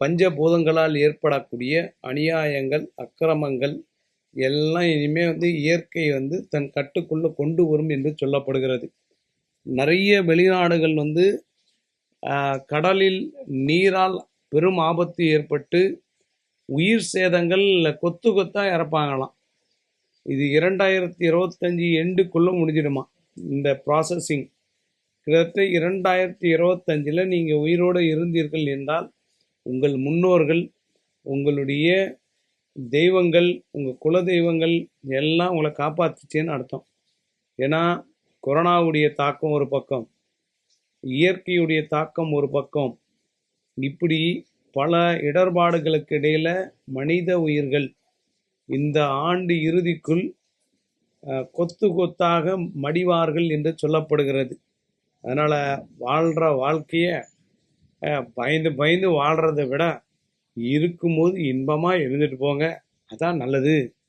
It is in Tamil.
பஞ்சபூதங்களால் ஏற்படக்கூடிய அநியாயங்கள், அக்கிரமங்கள் எல்லாம் இனிமே இயற்கை தன் கட்டுக்குள்ள கொண்டு வரும் என்று சொல்லப்படுகிறது. நிறைய வெளிநாடுகள் கடலில் நீரால் பெரும் ஆபத்து ஏற்பட்டு உயிர் சேதங்கள் கொத்து கொத்தா இறப்பாங்களாம். இது 2025 எண்டுக்குள்ள முடிஞ்சிடுமா இந்த ப்ராசஸிங். கிட்டத்தட்ட 2025 நீங்கள் உயிரோடு இருந்தீர்கள் என்றால் உங்கள் முன்னோர்கள், உங்களுடைய தெய்வங்கள், உங்கள் குல தெய்வங்கள் எல்லாம் உங்களை காப்பாற்றுச்சேன்னு அர்த்தம். ஏன்னா கொரோனாவுடைய தாக்கம் ஒரு பக்கம், இயற்கையுடைய தாக்கம் ஒரு பக்கம், இப்படி பல இடர்பாடுகளுக்கு இடையில மனித உயிர்கள் இந்த ஆண்டு இறுதிக்குள் கொத்து கொத்தாக மடிவார்கள் என்று சொல்லப்படுகிறது. அதனால் வாழ்கிற வாழ்க்கையை பயந்து பயந்து வாழ்கிறத விட இருக்கும்போது இன்பமாக இருந்துட்டு போங்க, அதான் நல்லது.